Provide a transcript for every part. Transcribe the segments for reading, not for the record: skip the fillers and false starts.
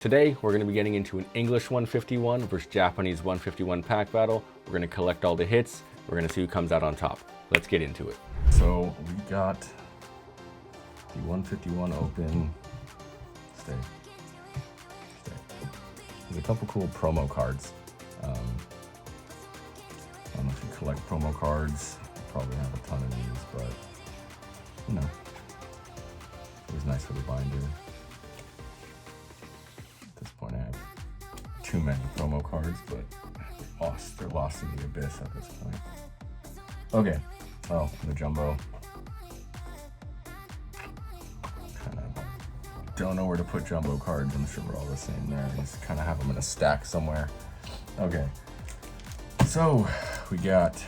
Today, we're going to be getting into an English 151 versus Japanese 151 pack battle. We're going to collect all the hits. We're going to see who comes out on top. Let's get into it. So we got the 151 open. Stay. There's a couple cool promo cards. I don't know if you collect promo cards. You probably have a ton of these, but you know, it was nice for the binder. At this point, I have too many promo cards, but they're lost in the abyss at this point. Okay, oh, the jumbo. Kind of don't know where to put jumbo cards. I'm sure we're all the same there. I just kind of have them in a stack somewhere. Okay, so we got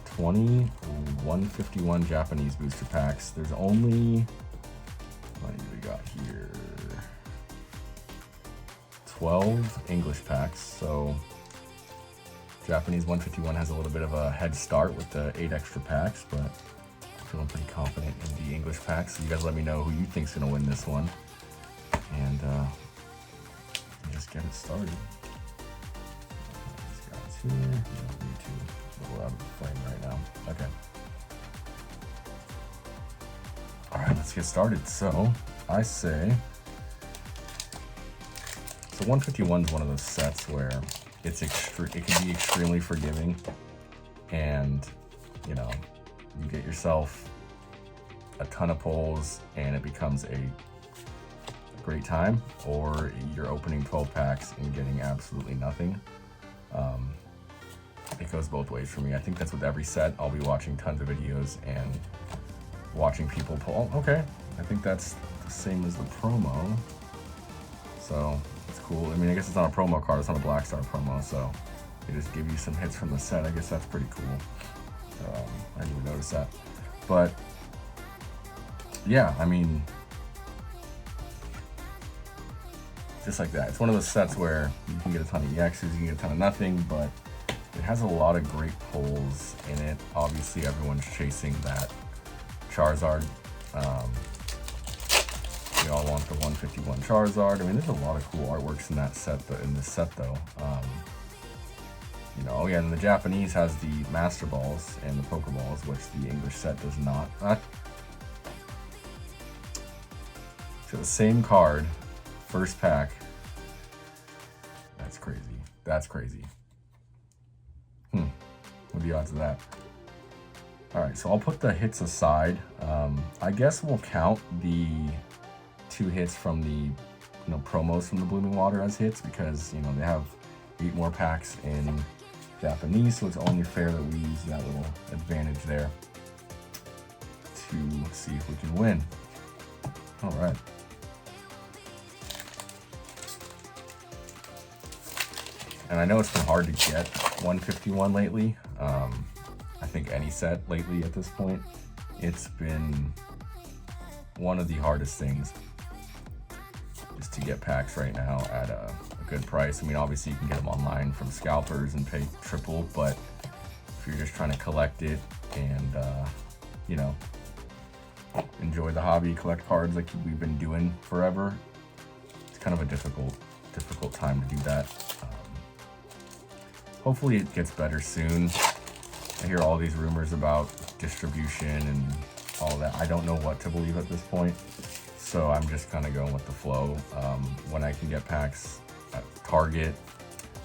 20 151 Japanese booster packs. There's only, what do we got here? 12 English packs. So Japanese 151 has a little bit of a head start with the 8 extra packs, but I'm feeling pretty confident in the English packs. So you guys let me know who you think's gonna win this one, and just get it started. These guys here. You don't need to. A little out of the frame right now. Okay. All right, let's get started. So I say, so 151 is one of those sets where it can be extremely forgiving, and you know, you get yourself a ton of pulls and it becomes a great time, or you're opening 12 packs and getting absolutely nothing. It goes both ways for me. I think that's with every set. I'll be watching tons of videos and watching people pull. Oh, okay, I think that's the same as the promo, so it's cool. I mean, I guess it's not a promo card, it's not a Black Star promo, so they just give you some hits from the set. I guess that's pretty cool. I didn't even notice that. But yeah, I mean, just like that. It's one of those sets where you can get a ton of EXs, you can get a ton of nothing, but it has a lot of great pulls in it. Obviously, everyone's chasing that Charizard. We all want the 151 Charizard. I mean, there's a lot of cool artworks in that set, in this set though. You know, oh yeah, and the Japanese has the Master Balls and the Pokeballs, which the English set does not. So the same card, first pack. That's crazy. That's crazy. What are the odds of that? All right, so I'll put the hits aside. I guess we'll count the 2 hits from the promos from the Blooming Water as hits, because you know they have 8 more packs in Japanese, so it's only fair that we use that little advantage there to see if we can win. All right. And I know it's been hard to get 151 lately. I think any set lately at this point, it's been one of the hardest things just to get packs right now at a good price. I mean, obviously you can get them online from scalpers and pay triple, but if you're just trying to collect it and you know, enjoy the hobby, collect cards like we've been doing forever, it's kind of a difficult time to do that. Hopefully it gets better soon. I hear all these rumors about distribution and all that. I don't know what to believe at this point, so I'm just kind of going with the flow. When I can get packs at Target,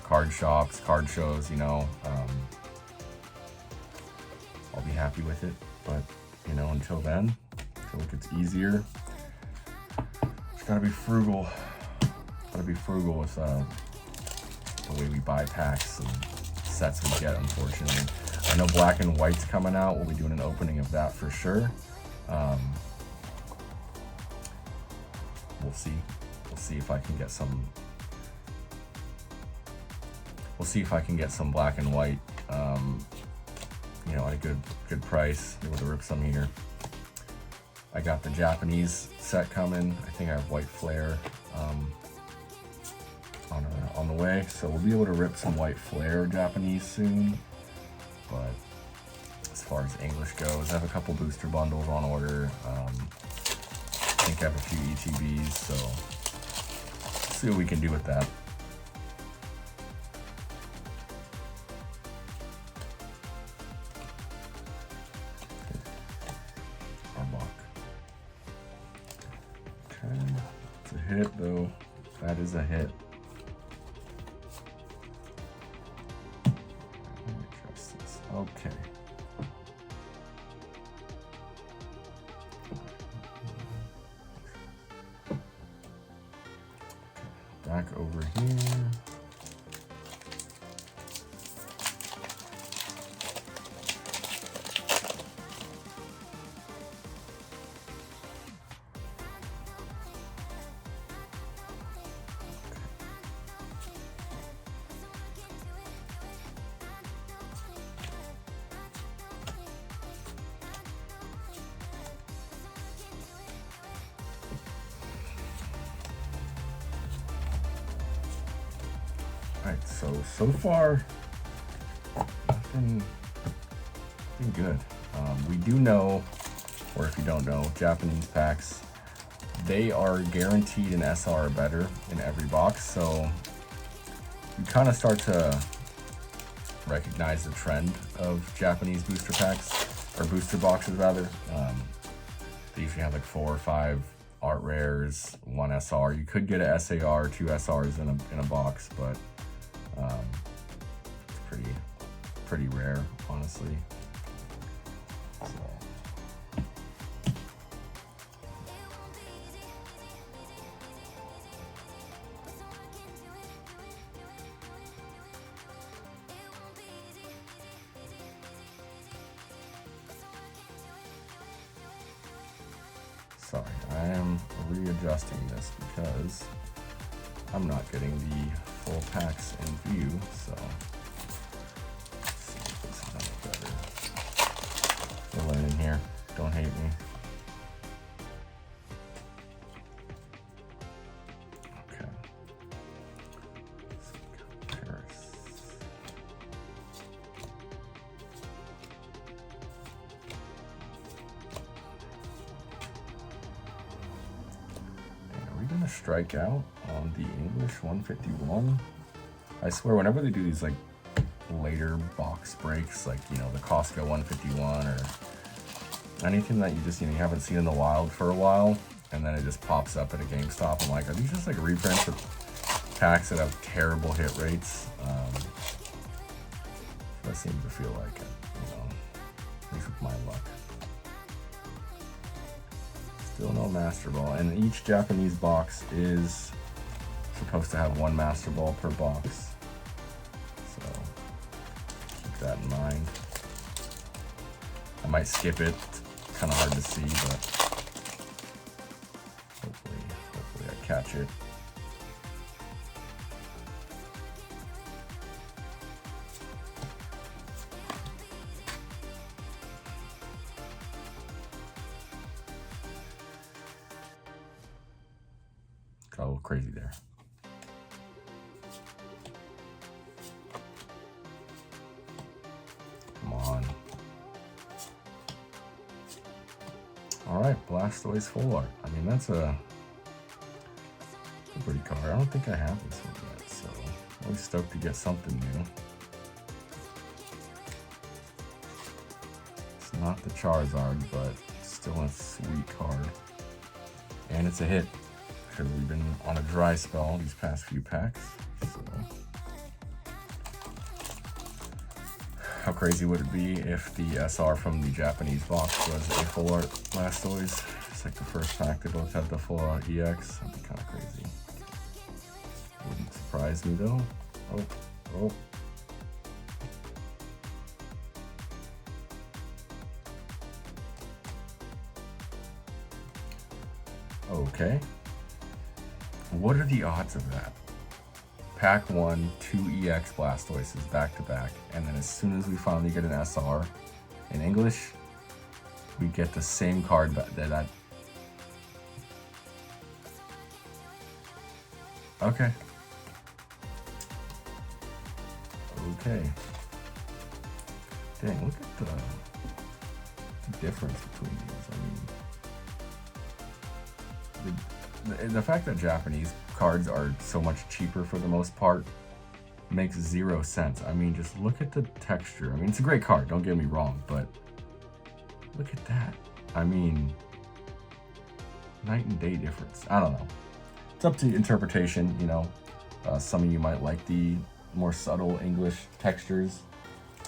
card shops, card shows, you know, I'll be happy with it. But you know, until then, until it gets easier, just gotta be frugal. Gotta be frugal with the way we buy packs and sets we get, unfortunately. I know Black and White's coming out. We'll be doing an opening of that for sure. We'll see. We'll see if I can get some. We'll see if I can get some Black and White, you know, at a good price. Able to rip some here. I got the Japanese set coming. I think I have White Flare on the way, so we'll be able to rip some White Flare Japanese soon. But as far as English goes, I have a couple booster bundles on order. I think I have a few ETBs, so see what we can do with that. Okay, it's a hit though. That is a hit. Let me adjust this. Okay. Back over here. Alright, so far, nothing good. We do know, or if you don't know, Japanese packs, they are guaranteed an SR or better in every box, so you kind of start to recognize the trend of Japanese booster packs, or booster boxes rather. They usually have like 4 or 5 art rares, 1 SR. You could get a SAR, 2 SRs in a box, but it's pretty rare, honestly. So. Sorry, I am readjusting this because I'm not getting the full packs in view, so let's see if this is any better. We're learning here. Don't hate me. Okay. So Paris. Are we gonna strike out on the English 151? I swear, whenever they do these like later box breaks, like, you know, the Costco 151 or anything that you haven't seen in the wild for a while, and then it just pops up at a GameStop, I'm like, are these just like reprints of packs that have terrible hit rates? That seems to feel like it, you know, at least with my luck. Still no Master Ball, and each Japanese box is supposed to have 1 Master Ball per box. So keep that in mind. I might skip it. It's kind of hard to see, but hopefully I catch it. Got a little crazy there. Come on. All right, Blastoise full art. I mean, that's a pretty card. I don't think I have this one yet, so I'm always stoked to get something new. It's not the Charizard, but still a sweet card. And it's a hit, because we've been on a dry spell these past few packs. So. How crazy would it be if the SR from the Japanese box was a full art Blastoise? It's like the first pack they both had the full art EX. That'd be kind of crazy. Wouldn't surprise me though. Oh. Okay. What are the odds of that? Pack 1, 2 EX Blastoises back to back, and then as soon as we finally get an SR in English, we get the same card that Okay. Dang, look at the difference between these. I mean, the fact that Japanese cards are so much cheaper for the most part makes zero sense. I mean, just look at the texture. I mean, it's a great card, don't get me wrong, but look at that. I mean, night and day difference. I don't know. It's up to interpretation, you know. Some of you might like the more subtle English textures.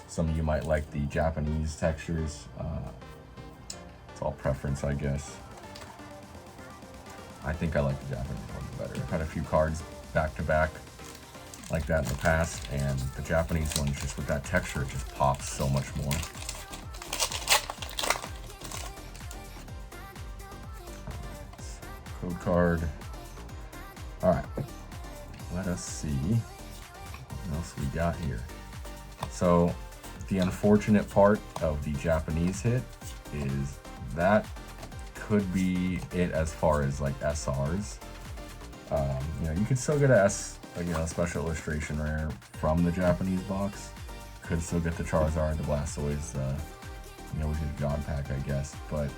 Some of you might like the Japanese textures. It's all preference, I guess. I think I like the Japanese ones better. I've had a few cards back to back like that in the past, and the Japanese ones, just with that texture, it just pops so much more. Code card. All right, let us see what else we got here. So the unfortunate part of the Japanese hit is that could be it as far as like SRs. You know, you could still get a special illustration rare from the Japanese box. Could still get the Charizard, the Blastoise, you know, with his God Pack, I guess. But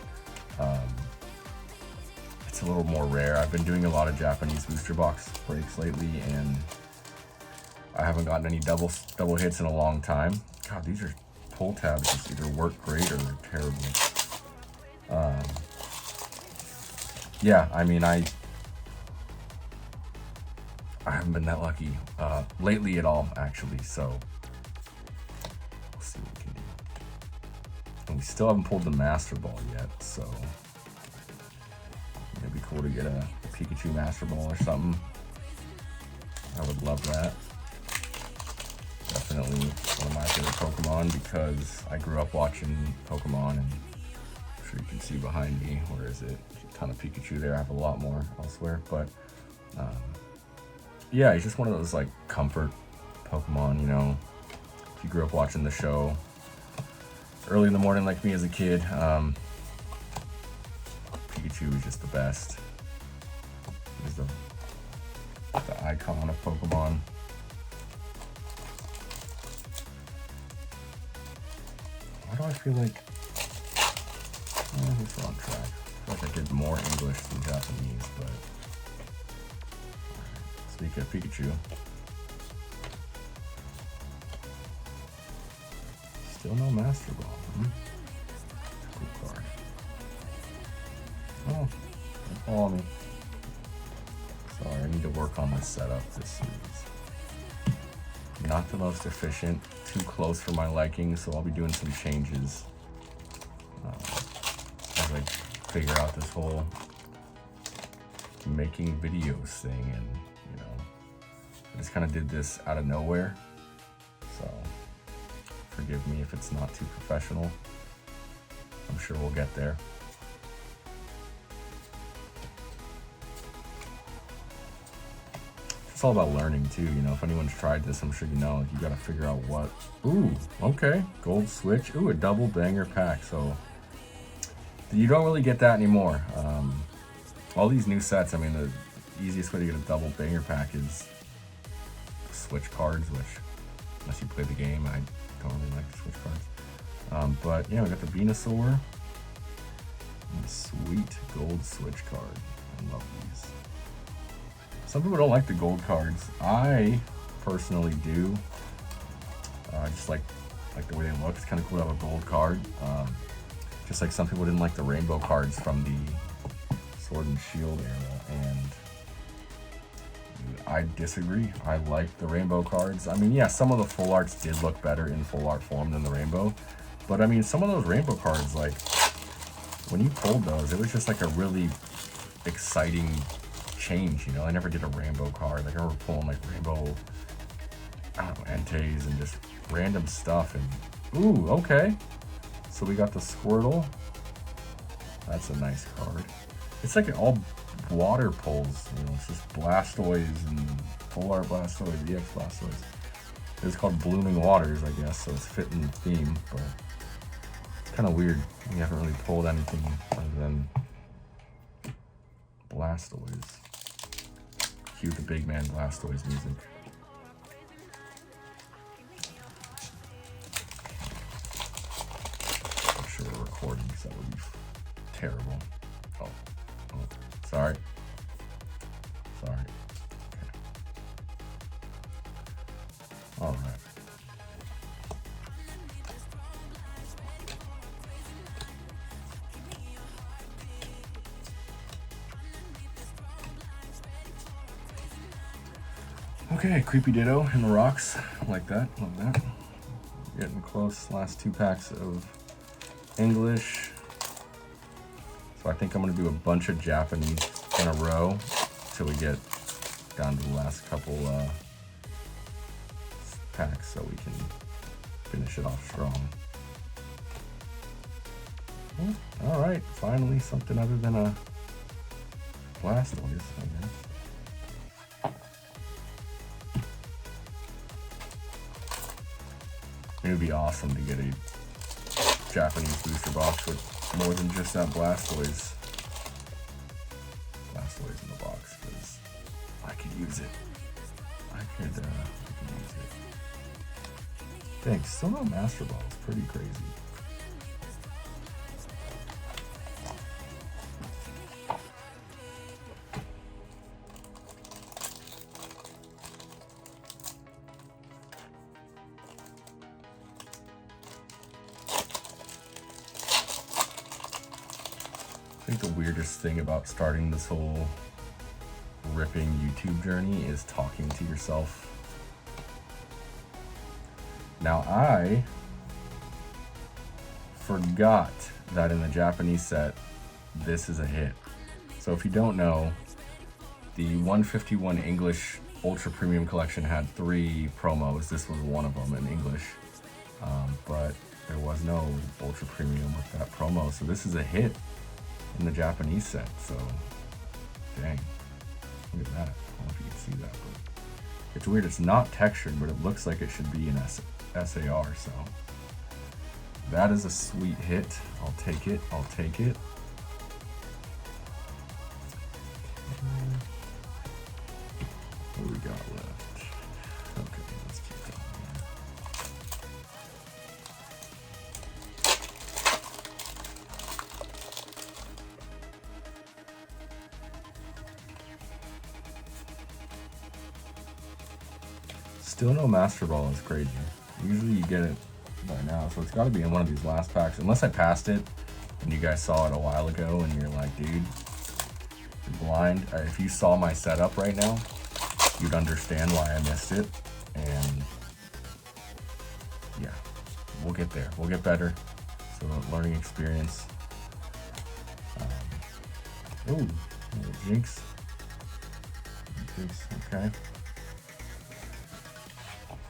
it's a little more rare. I've been doing a lot of Japanese booster box breaks lately, and I haven't gotten any double hits in a long time. God, these are pull tabs just either work great or they're terrible. Yeah, I mean, I haven't been that lucky lately at all, actually, so we'll see what we can do. And we still haven't pulled the Master Ball yet, so it'd be cool to get a Pikachu Master Ball or something. I would love that. Definitely one of my favorite Pokemon because I grew up watching Pokemon, and I'm sure you can see behind me, where is it? A ton of Pikachu there. I have a lot more elsewhere, but yeah, he's just one of those like comfort Pokemon, you know. If you grew up watching the show early in the morning like me as a kid, Pikachu is just the best. He's the icon of Pokemon. Why do I feel like we're on track? I feel like I did more English than Japanese, but speak of Pikachu. Still no Master Ball. Cool card. Oh, don't follow me. Sorry, I need to work on this setup this series. Not the most efficient, too close for my liking, so I'll be doing some changes as I figure out this whole making videos thing. And you know, I just kind of did this out of nowhere, so forgive me if it's not too professional. I'm sure we'll get there. It's all about learning too, you know. If anyone's tried this, I'm sure you know, you gotta figure out what. Ooh, okay, gold switch. Ooh, a double banger pack. So you don't really get that anymore. All these new sets, I mean, the easiest way to get a double banger pack is switch cards, which, unless you play the game, I don't really like to switch cards. But yeah, we got the Venusaur and a sweet gold switch card. I love these. Some people don't like the gold cards. I personally do. I just like the way they look. It's kind of cool to have a gold card. Just like some people didn't like the rainbow cards from the Sword and Shield era, and I disagree. I like the rainbow cards. I mean, yeah, some of the full arts did look better in full art form than the rainbow, but I mean, some of those rainbow cards, like when you pulled those, it was just like a really exciting change, you know. I never did a rainbow card. Like I remember pulling like rainbow, I don't know, Entei and just random stuff. And ooh, okay. So we got the Squirtle. That's a nice card. It's like all water pulls, you know. It's just Blastoise and full art Blastoise, EX Blastoise. It's called Blooming Waters, I guess, so it's fitting the theme, but it's kind of weird. We haven't really pulled anything other than Blastoise. Cue the big man Blastoise music. I'm sure we're recording, so that would be terrible. Oh, sorry. All right. Okay, Creepy Ditto in the rocks. Like that, love that. Getting close, last 2 packs of English. So I think I'm gonna do a bunch of Japanese in a row till we get down to the last couple packs so we can finish it off strong. All right, finally something other than a Blastoise, I guess. It would be awesome to get a Japanese booster box with more than just that Blastoise in the box, because I could use it. I could use it. Thanks. Still no Master Ball. It's pretty crazy. I think the weirdest thing about starting this whole ripping YouTube journey is talking to yourself. Now, I forgot that in the Japanese set, this is a hit. So if you don't know, the 151 English Ultra Premium Collection had 3 promos. This was one of them in English, but there was no Ultra Premium with that promo. So this is a hit in the Japanese set. So, dang, look at that. I don't know if you can see that, but it's weird. It's not textured, but it looks like it should be an SAR. So that is a sweet hit. I'll take it. I'll take it. What do we got left? Okay, let's keep going here. Still no Master Ball is crazy. Usually you get it by now, so it's got to be in one of these last packs. Unless I passed it and you guys saw it a while ago and you're like, dude, you're blind. If you saw my setup right now, you'd understand why I missed it. And yeah, we'll get there. We'll get better. So learning experience. Oh, Jinx. Jinx, okay.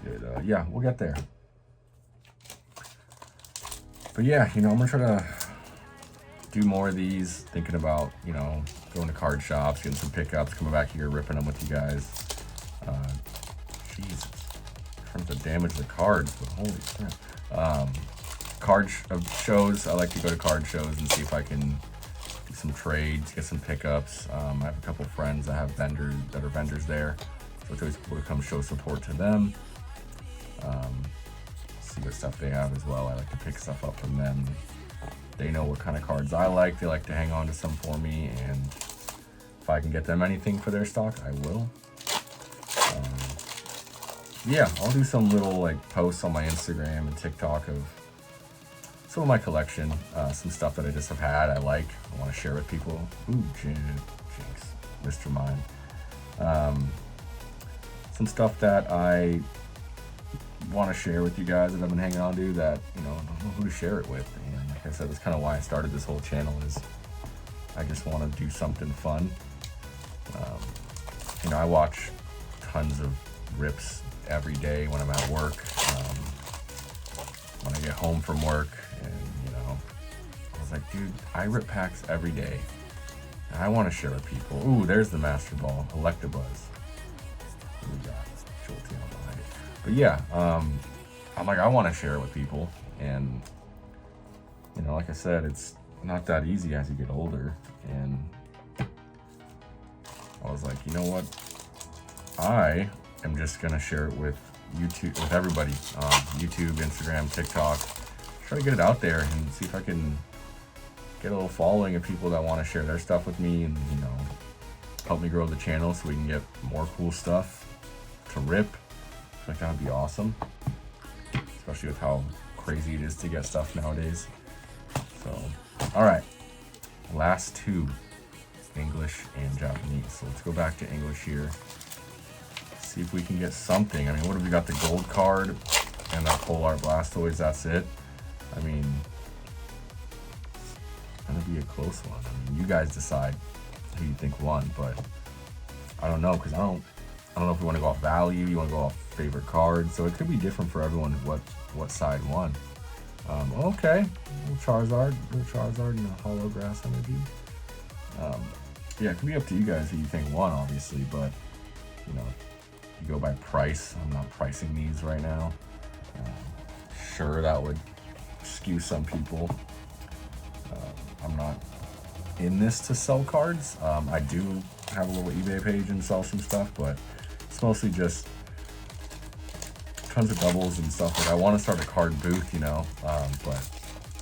Good, yeah, we'll get there. But yeah, you know, I'm gonna try to do more of these, thinking about, you know, going to card shops, getting some pickups, coming back here, ripping them with you guys. Jesus, trying to damage the cards, but holy crap. Card shows, I like to go to card shows and see if I can do some trades, get some pickups. I have a couple friends that have vendors that are vendors there, so it's always cool to come show support to them. See what stuff they have as well. I like to pick stuff up from them. They know what kind of cards I like. They like to hang on to some for me, and if I can get them anything for their stock, I will. Yeah, I'll do some little like posts on my Instagram and TikTok of some of my collection, some stuff that I just have had, I like, I want to share with people. Ooh, Jinx, Mr. Mime. Some stuff that I want to share with you guys that I've been hanging on to that, you know, I don't know who to share it with. And like I said, that's kind of why I started this whole channel, is I just want to do something fun. You know, I watch tons of rips every day when I'm at work, when I get home from work, and you know, I was like, dude, I rip packs every day, and I want to share with people. Ooh, there's the Master Ball, Electabuzz. What we got? Jolteon behind it. But yeah, I'm like, I want to share it with people, and you know, like I said, it's not that easy as you get older, and I was like, you know what? I am just gonna share it with YouTube, with everybody, YouTube, Instagram, TikTok. Try to get it out there and see if I can get a little following of people that want to share their stuff with me, and you know, help me grow the channel so we can get more cool stuff to rip. feel like that would be awesome, especially with how crazy it is to get stuff nowadays. So, all right, last two, English and Japanese. So let's go back to English here. See if we can get something. I mean, what have we got? The gold card and that Full Art Blastoise. That's it. I mean, it's gonna be a close one. I mean, you guys decide who you think won, but I don't know, because I don't know if you want to go off value, you want to go off favorite card, so it could be different for everyone what side won. Okay, little Charizard in the Hollow Grass Energy. Yeah, it can be up to you guys who you think won, obviously, but you know, you go by price. I'm not pricing these right now. Sure, that would skew some people. I'm not in this to sell cards. I do have a little eBay page and sell some stuff, but it's mostly just tons of doubles and stuff. Like, I want to start a card booth, you know, but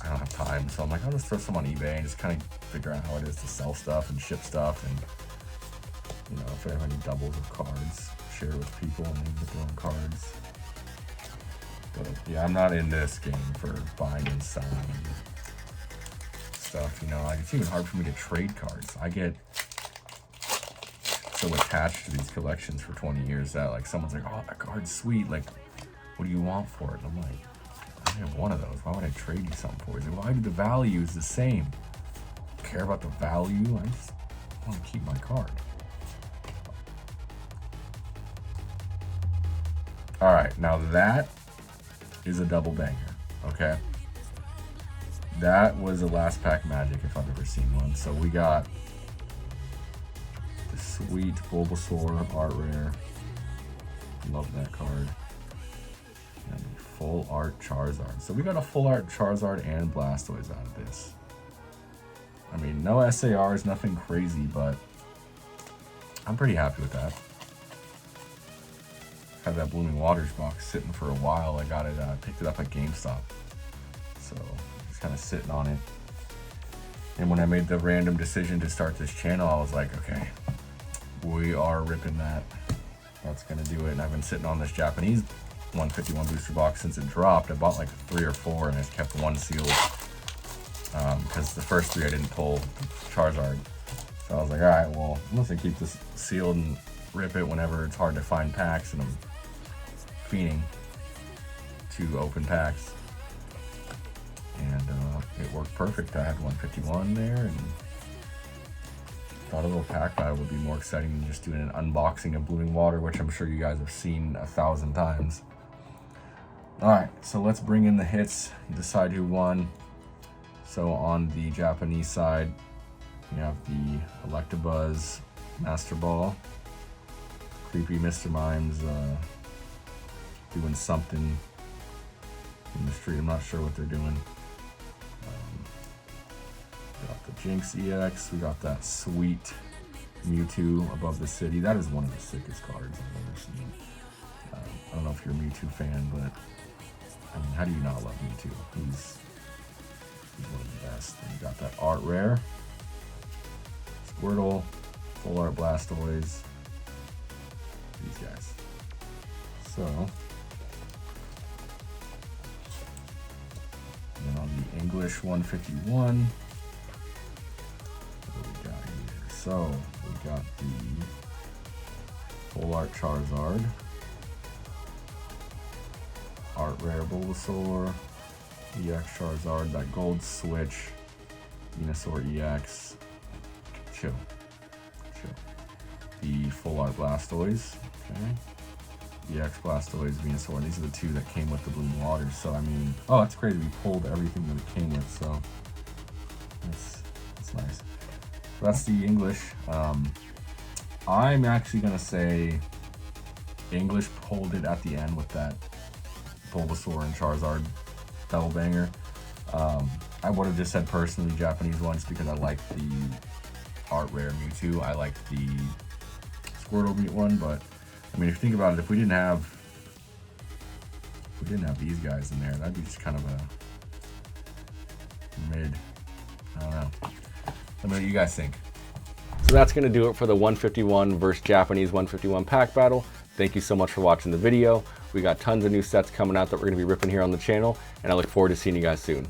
I don't have time, so I'm like, I'll just throw some on eBay and just kind of figure out how it is to sell stuff and ship stuff, and you know, if I have any doubles of cards, share it with people and they get their own cards. But yeah, I'm not in this game for buying and selling stuff, you know. Like, it's even hard for me to trade cards. I get so attached to these collections for 20 years that, like, someone's like, oh, that card's sweet, like, what do you want for it? And I'm like, I only have one of those. Why would I trade you something for it? He's like, why do the value is the same? I don't care about the value. I just want to keep my card. All right, now that is a double banger, okay? That was a last pack magic if I've ever seen one. So we got the sweet Bulbasaur art rare. Love that card. And the full art Charizard. So we got a full art Charizard and Blastoise out of this. I mean, no SARs, nothing crazy, but I'm pretty happy with that. Had that Blooming Waters box sitting for a while. I got it, picked it up at GameStop. So just kind of sitting on it. And when I made the random decision to start this channel, I was like, okay, we are ripping that. That's gonna do it. And I've been sitting on this Japanese 151 booster box since it dropped. I bought like 3 or 4 and I kept one sealed. Because the first 3 I didn't pull Charizard. So I was like, all right, well, I'm just gonna keep this sealed and rip it whenever it's hard to find packs, and I'm fiending to open packs. And it worked perfect. I had 151 there, and thought a little pack battle would be more exciting than just doing an unboxing of Blooming Water, which I'm sure you guys have seen 1,000 times. Alright, so let's bring in the hits and decide who won. So on the Japanese side, we have the Electabuzz Master Ball. Creepy Mr. Mime's doing something in the street. I'm not sure what they're doing. Got the Jinx EX. We got that sweet Mewtwo above the city. That is one of the sickest cards I've ever seen. I don't know if you're a Mewtwo fan, but I mean, how do you not love Mewtwo? He's one of the best. And you got that art rare. Squirtle, full art Blastoise. These guys. So, then on the English 151, what do we got here? So, we got the full art Charizard, art rare Bulbasaur, EX Charizard, that gold switch, Venusaur EX, chill. The full art Blastoise, okay. EX Blastoise, Venusaur, and these are the 2 that came with the Blooming Waters. So I mean, oh, that's crazy. We pulled everything that it came with, so that's nice. So that's the English. I'm actually gonna say English pulled it at the end with that Bulbasaur and Charizard double banger. I would have just said personally Japanese ones because I like the art rare Mewtwo. I like the Squirtle Meat one, but I mean, if you think about it, if we didn't have these guys in there, that'd be just kind of a mid. I don't know. Let me know what you guys think. So that's going to do it for the 151 versus Japanese 151 pack battle. Thank you so much for watching the video. We got tons of new sets coming out that we're gonna be ripping here on the channel, and I look forward to seeing you guys soon.